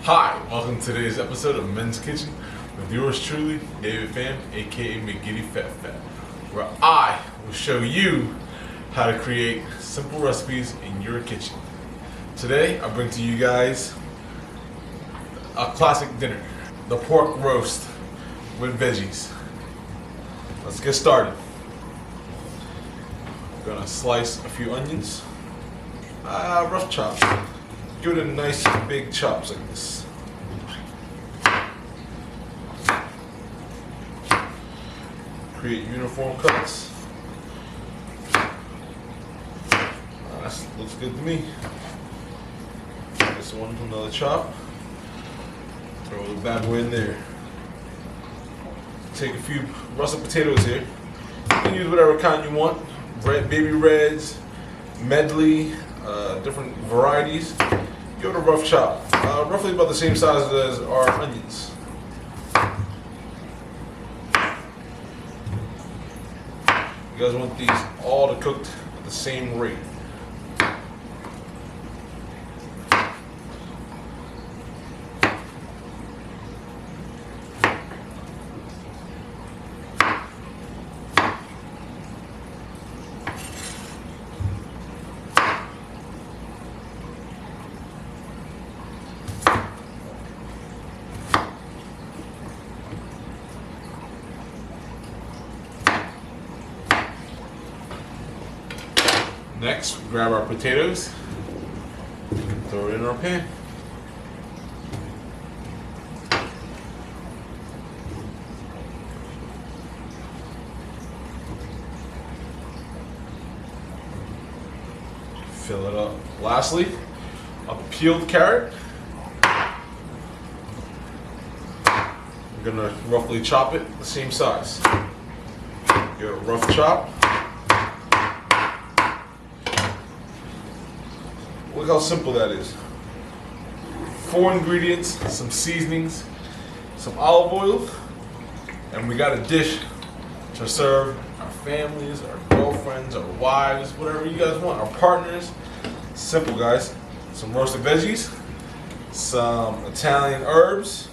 Hi, welcome to today's episode of Men's Kitchen with yours truly, David Pham, aka McGiddy Fat Fat, where I will show you how to create simple recipes in your kitchen. Today, I bring to you guys a classic dinner, the pork roast with veggies. Let's get started. I'm gonna slice a few onions, rough chop. Give it a nice big chops like this. Create uniform cuts. That looks good to me. This one, another chop. Throw the bad boy in there. Take a few russet potatoes here. You can use whatever kind you want. Red, baby reds, medley, different varieties. Give it a rough chop. Roughly about the same size as our onions. You guys want these all to cook at the same rate. Next, we grab our potatoes, throw it in our pan. Fill it up. Lastly, a peeled carrot. I'm gonna roughly chop it the same size. Give it a rough chop. Look how simple that is. 4 ingredients, some seasonings, some olive oil, and we got a dish to serve our families, our girlfriends, our wives, whatever you guys want, our partners. Simple, guys. Some roasted veggies, some Italian herbs.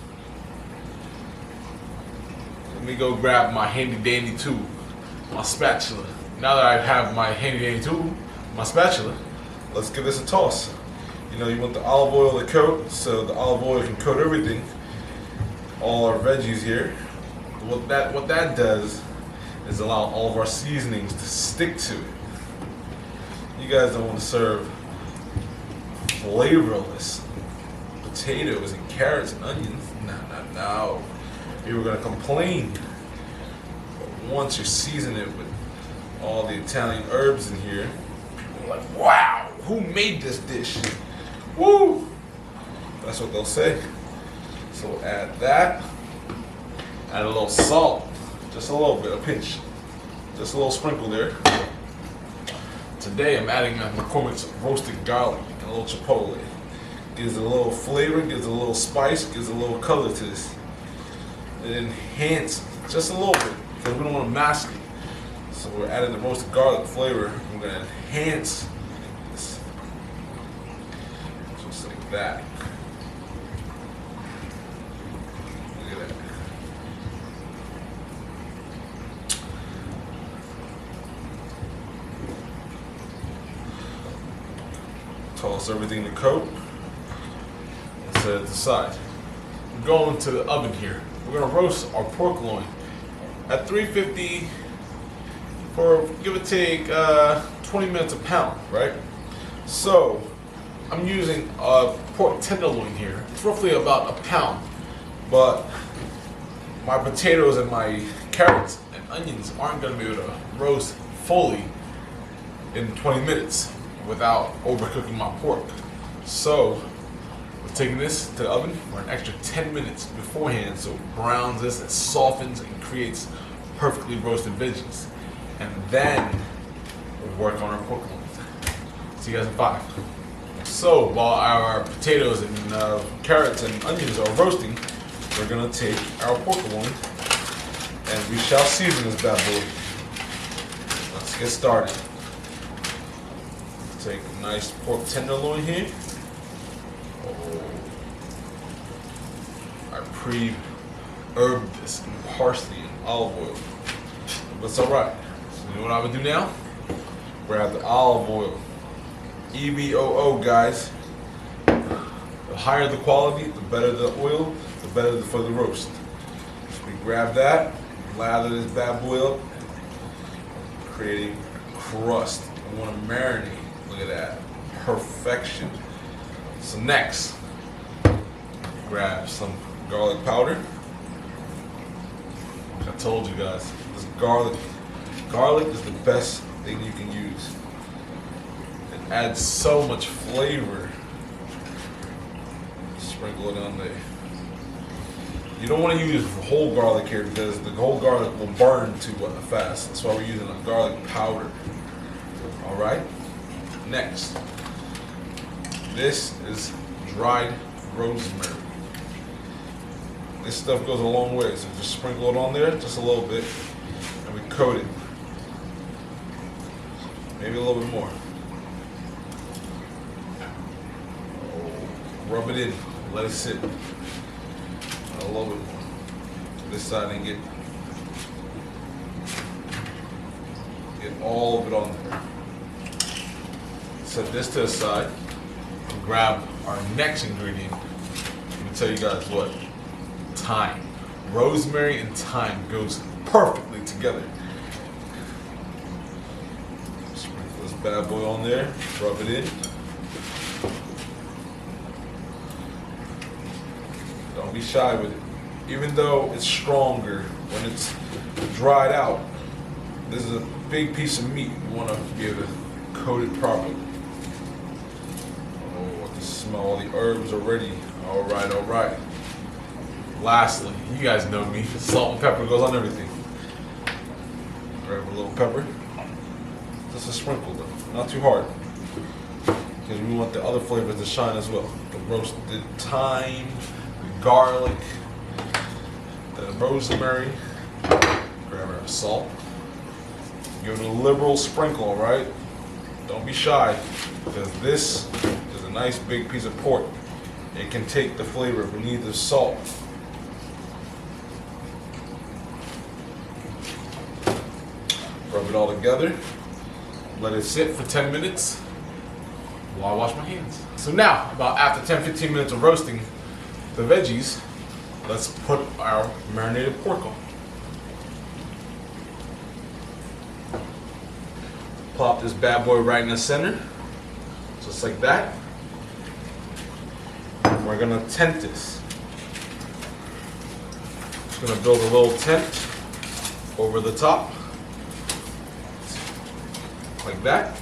Let me go grab my handy dandy tool, my spatula. Now that I have my handy dandy tool, my spatula, let's give this a toss. You know, you want the olive oil to coat, so the olive oil can coat everything. All our veggies here. What that does is allow all of our seasonings to stick to it. You guys don't want to serve flavorless potatoes and carrots and onions. No. You were gonna complain. But once you season it with all the Italian herbs in here, people are like, wow, who made this dish? Woo! That's what they'll say. So we'll add that. Add a little salt. Just a little bit, a pinch. Just a little sprinkle there. Today I'm adding McCormick's roasted garlic and a little chipotle. Gives a little flavor, gives a little spice, gives a little color to this. It enhances just a little bit because we don't want to mask it. So we're adding the roasted garlic flavor. We're going to enhance this. Just like that. Look at that. Toss everything to coat. And set it to the side. We're going to the oven here. We're going to roast our pork loin at 350 for give or take 20 minutes a pound, right? So I'm using a pork tenderloin here. It's roughly about a pound, but my potatoes and my carrots and onions aren't going to be able to roast fully in 20 minutes without overcooking my pork. So we're taking this to the oven for an extra 10 minutes beforehand, so it browns this, it softens and creates perfectly roasted veggies. And then we'll work on our pork loins. See you guys in 5. So while our potatoes and carrots and onions are roasting, we're gonna take our pork loin and we shall season this bad boy. Let's get started. Take a nice pork tenderloin here. Oh. pre-herb this in parsley and olive oil. But it's alright. So you know what I would do now? Grab the olive oil. EVOO, guys. The higher the quality, the better the oil, the better for the roast. So we grab that, lather this bad boy up, creating crust. I want to marinate. Look at that. Perfection. So next, grab some garlic powder. I told you guys, this garlic is the best thing you can use. It adds so much flavor. Sprinkle it on there. You don't want to use whole garlic here because the whole garlic will burn too fast. That's why we're using a garlic powder. Alright? Next, this is dried rosemary. This stuff goes a long way, so just sprinkle it on there, just a little bit, and we coat it. Maybe a little bit more. Rub it in, let it sit. A little bit more. This side and get all of it on there. Set this to the side and grab our next ingredient. Let me tell you guys what. Thyme. Rosemary and thyme goes perfectly together. Sprinkle this bad boy on there, rub it in. Don't be shy with it. Even though it's stronger when it's dried out, this is a big piece of meat. You want to be able to coat it properly. Oh, I can smell all the herbs already. Alright, alright. Lastly, you guys know me, salt and pepper goes on everything. Grab a little pepper. Just a sprinkle though, not too hard. Because we want the other flavors to shine as well. The roasted thyme, the garlic, the rosemary. Grab our salt. Give it a liberal sprinkle, alright? Don't be shy, because this is a nice big piece of pork. It can take the flavor. We need the salt. Rub it all together. Let it sit for 10 minutes while I wash my hands. So now, about after 10-15 minutes of roasting the veggies, let's put our marinated pork on. Plop this bad boy right in the center, just like that. And we're gonna tent this. Just gonna build a little tent over the top, like that,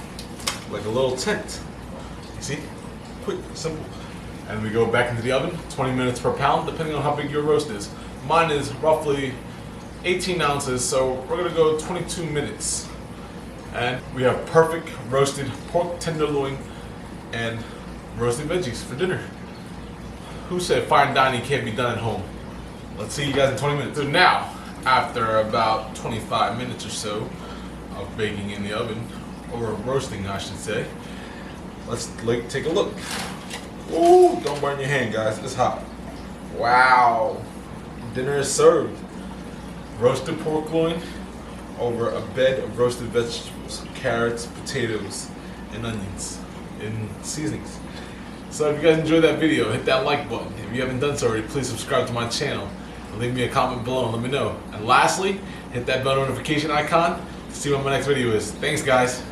like a little tent. You see? Quick, simple. And we go back into the oven, 20 minutes per pound, depending on how big your roast is. Mine is roughly 18 ounces, so we're gonna go 22 minutes. And we have perfect roasted pork tenderloin and roasted veggies for dinner. Who said fine dining can't be done at home? Let's see you guys in 20 minutes. So now, after about 25 minutes or so of baking in the oven, or roasting I should say, let's take a look. Ooh, don't burn your hand guys, it's hot. Wow, dinner is served. Roasted pork loin over a bed of roasted vegetables, carrots, potatoes, and onions, and seasonings. So if you guys enjoyed that video, hit that like button. If you haven't done so already, please subscribe to my channel. And leave me a comment below and let me know. And lastly, hit that bell notification icon to see what my next video is. Thanks guys.